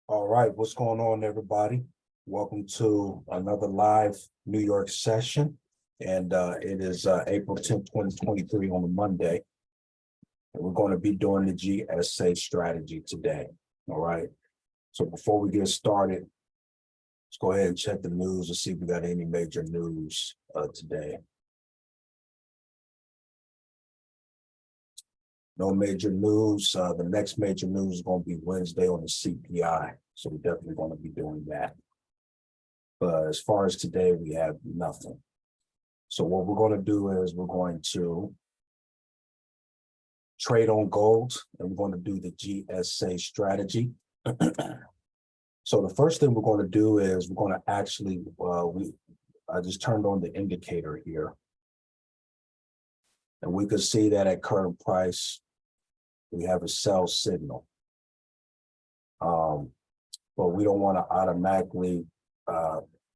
All right, what's going on, everybody? Welcome to another live New York session. And it is April 10th, 2023 on a Monday. And we're going to be doing the G.S.A strategy today. All right. So before we get started, let's go ahead and check the news and see if we got any major news today. No major news. The next major news is going to be Wednesday on the CPI. So we're definitely going to be doing that. But as far as today, we have nothing. So what we're going to do is we're going to trade on gold, and we're going to do the G.S.A strategy. So the first thing we're going to do is we're going to actually, I just turned on the indicator here. And we can see that at current price, we have a sell signal. But we don't want to automatically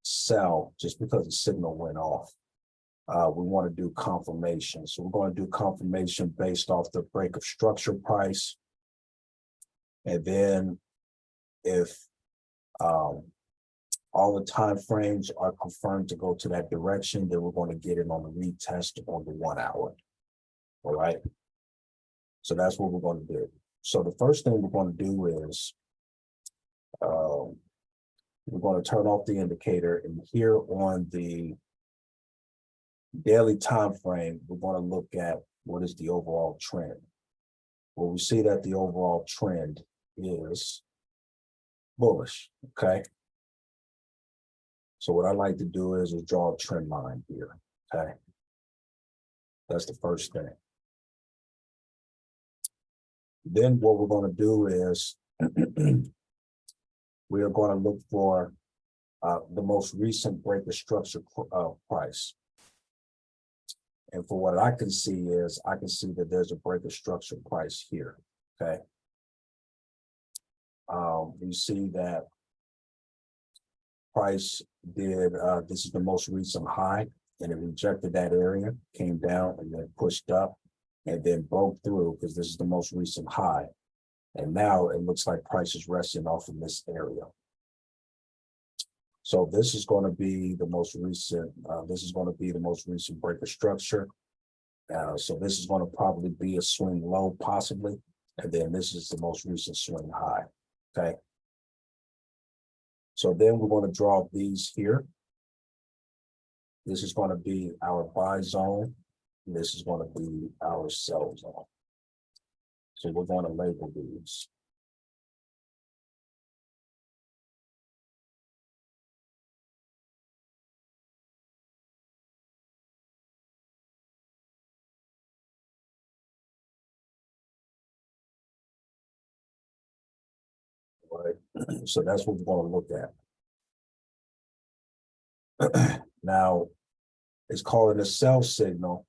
sell just because the signal went off. We want to do confirmation. So we're going to do confirmation based off the break of structure price. And then if all the time frames are confirmed to go to that direction, then we're going to get it on the retest on the 1 hour. All right. So that's what we're going to do. So the first thing we're going to do is we're going to turn off the indicator, and here on the daily time frame, we're going to look at what is the overall trend. Well, we see that the overall trend is bullish. Okay. So what I like to do is draw a trend line here. Okay. That's the first thing. Then what we're going to do is we are going to look for the most recent break of structure price. And for what I can see is, I can see that there's a break of structure price here. Okay. You see that price did, this is the most recent high, and it rejected that area, came down and then pushed up and then broke through because this is the most recent high. And now it looks like price is resting off in this area. So this is going to be the most recent, break of structure. So this is going to probably be a swing low possibly. And then this is the most recent swing high. Okay. So then we're going to draw these here. This is going to be our buy zone. And this is going to be our sell zone. So we're going to label these. Right. So that's what we're going to look at. Now, it's called a sell signal,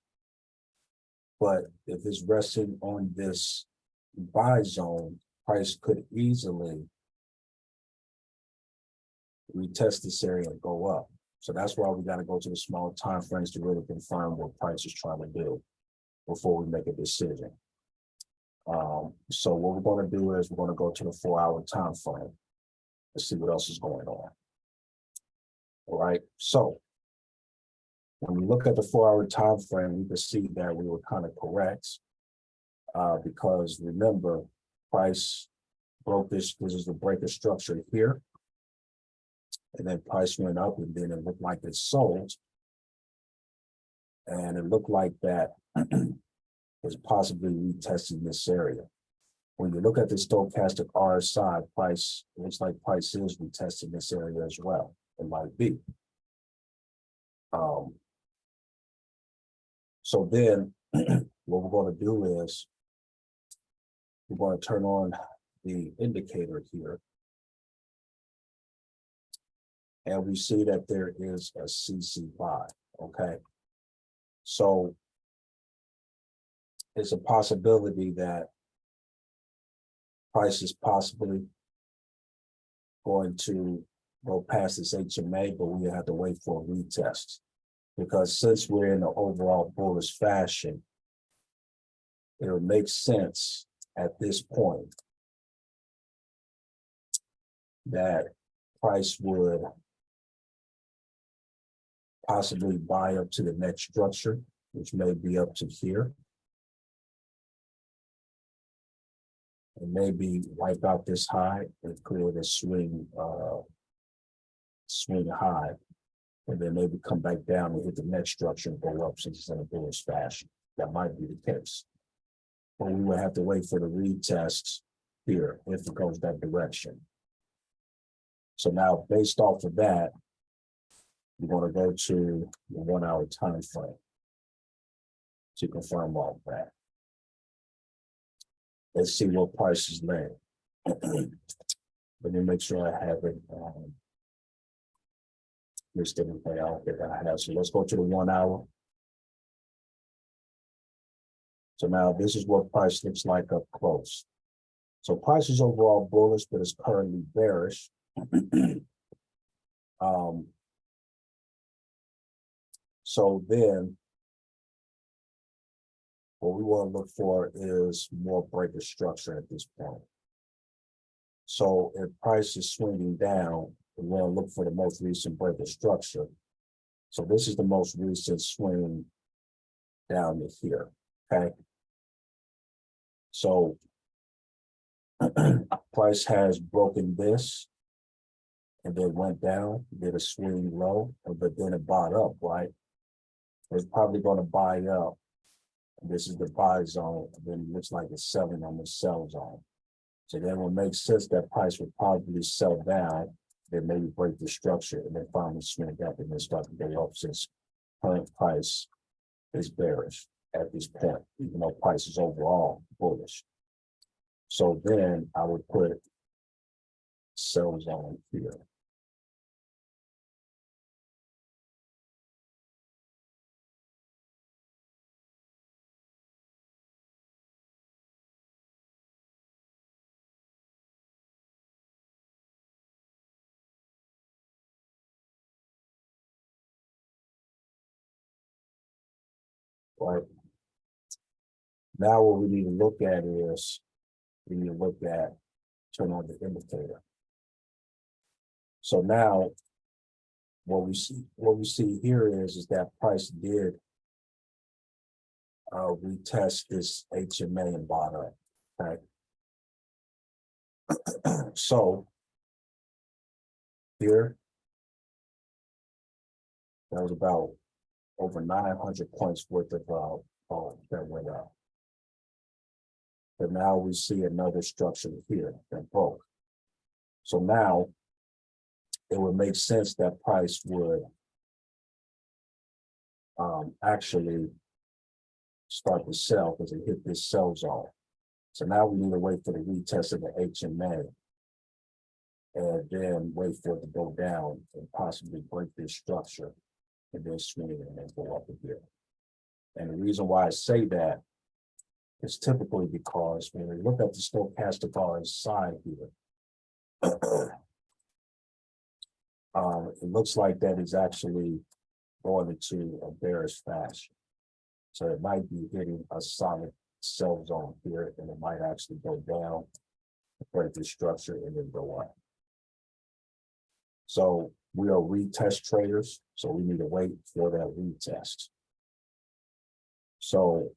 but if it's resting on this buy zone, price could easily retest this area and go up. So that's why we got to go to the smaller time frames to really confirm what price is trying to do before we make a decision. So what we're going to do is we're going to go to the 4-hour time frame. Let's see what else is going on. All right. So when we look at the 4-hour time frame, we can see that we were kind of correct because remember, price broke this. This is the break of structure here. And then price went up, and then it looked like it sold. And it looked like that is possibly retesting this area. When you look at the stochastic RSI, price, it looks like price is retesting this area as well. It might be. So then what we're going to do is we're going to turn on the indicator here. And we see that there is a CC buy. Okay. So it's a possibility that price is possibly going to go past this HMA, but we have to wait for a retest. Because since we're in the overall bullish fashion, it would make sense at this point that price would possibly buy up to the next structure, which may be up to here. And maybe wipe out this high and create a swing high, and then maybe come back down and hit the next structure and go up since it's in a bullish fashion. That might be the case. But we would have to wait for the retest here if it goes that direction. So now based off of that, we're going to go to the 1 hour time frame to confirm all of that. Let's see what prices land. Let me make sure I have it listed in play. I don't think I have. So let's go to the 1 hour. So now this is what price looks like up close. So price is overall bullish, but it's currently bearish. So then what we want to look for is more breaker structure at this point. So if price is swinging down, we want to look for the most recent breaker structure. So this is the most recent swing down to here, okay? So price has broken this and then went down, did a swing low, but then it bought up, right? It's probably going to buy up. This is the buy zone, then it looks like it's selling on the sell zone. So then it would make sense that price would probably sell down, then maybe break the structure and then finally swing up and then start to go up since current price is bearish at this point, even though price is overall bullish. So then I would put sell zone here. Right. Now what we need to look at is we need to look at turn on the indicator. So now what we see here is that price did retest this HMA and bought up. Okay. So here that was about over 900 points worth of that went up. But now we see another structure here that broke. So now it would make sense that price would actually start to sell because it hit this sell zone. So now we need to wait for the retest of the HMA and then wait for it to go down and possibly break this structure and then swing it and then go up again. And the reason why I say that is typically because when we look at the stochastic RSI here, it looks like that is actually going into a bearish fashion. So it might be hitting a solid sell zone here, and it might actually go down, break the structure, and then go up. So we are retest traders, so we need to wait for that retest. So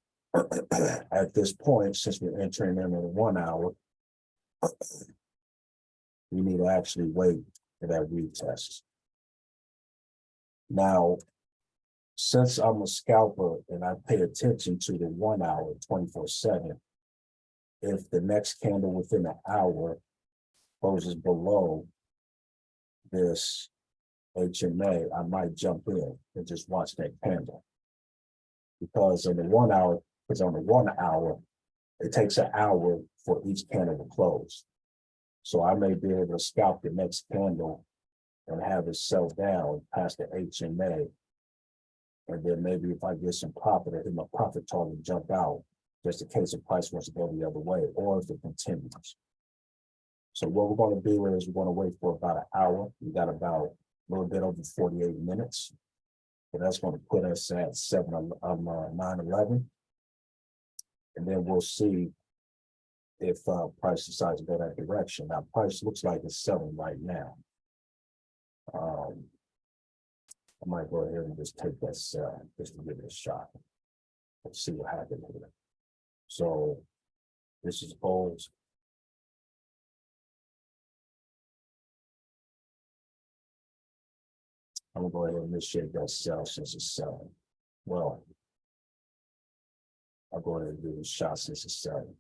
at this point, since we're entering in 1 hour, we need to actually wait for that retest. Now, since I'm a scalper and I pay attention to the 1 hour 24/7, if the next candle within an hour closes below this HMA, I might jump in and just watch that candle. Because on the 1 hour, it takes an hour for each candle to close. So I may be able to scalp the next candle and have it sell down past the HMA. And then maybe if I get some profit, I hit my profit target, jump out, just in case the price wants to go the other way, or if it continues. So what we're going to do is we're going to wait for about an hour. We got about a little bit over 48 minutes. So that's going to put us at 9/11. And then we'll see if price decides to go that direction. Now, price looks like it's selling right now. I might go ahead and just take that sell just to give it a shot. Let's see what happens here. So this is gold. I'm gonna go ahead and initiate that sell since it's selling. Well, I'll go ahead and do the shot since it's selling.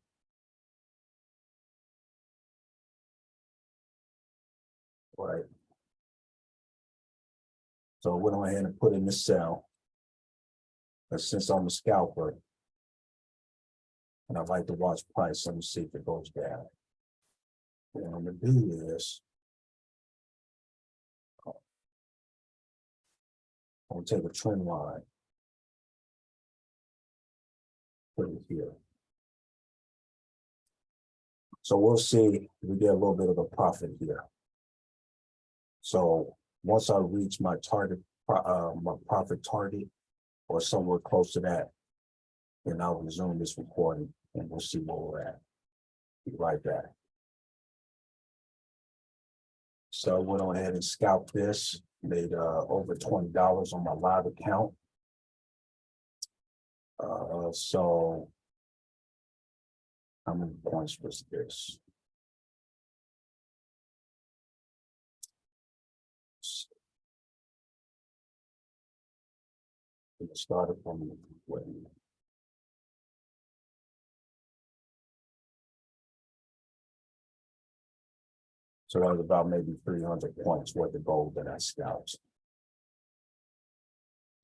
Right. So I went on ahead and put in the sell. But since I'm a scalper, and I like to watch price, let me see if it goes down. What I'm gonna do is I'm gonna take a trend line, put it here. So we'll see if we get a little bit of a profit here. So once I reach my target, my profit target, or somewhere close to that, then I'll resume this recording and we'll see where we're at. Be right back. So I went on ahead and scalped this, made over $20 on my live account. So how many points was this? It started from when? So that was about maybe 300 points worth of gold that I scalped.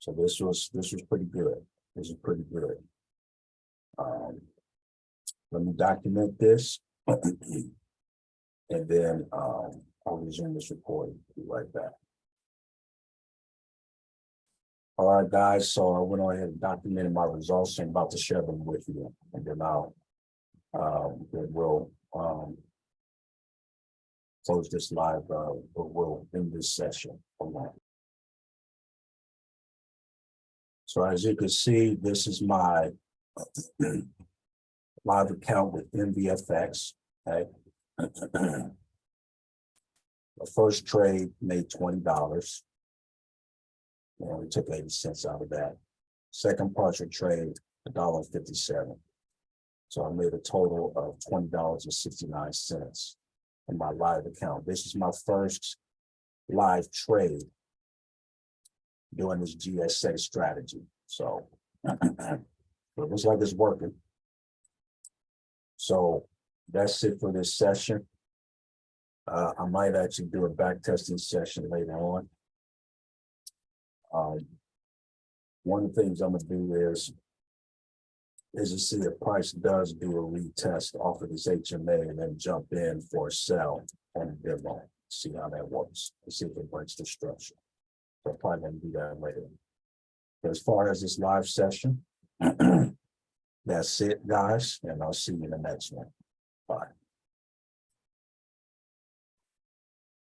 So this was pretty good. This is pretty good. Let me document this, and then I'll resume this recording. Be right back. All right, guys. So I went on ahead and documented my results, and I'm about to share them with you, and then we'll close this live. We'll end this session. So as you can see, this is my live account with NVFX. Okay. The first trade made $20. And we took 80 cents out of that. Second partial trade, $1.57. So I made a total of $20.69 in my live account. This is my first live trade doing this G.S.A strategy. So it looks like it's working. So that's it for this session. I might actually do a back testing session later on. One of the things I'm gonna do is to see if price does do a retest off of this HMA and then jump in for a sell on a demo. See how that works. See if it breaks the structure. So I'm probably gonna do that later. But as far as this live session, that's it, guys, and I'll see you in the next one. Bye.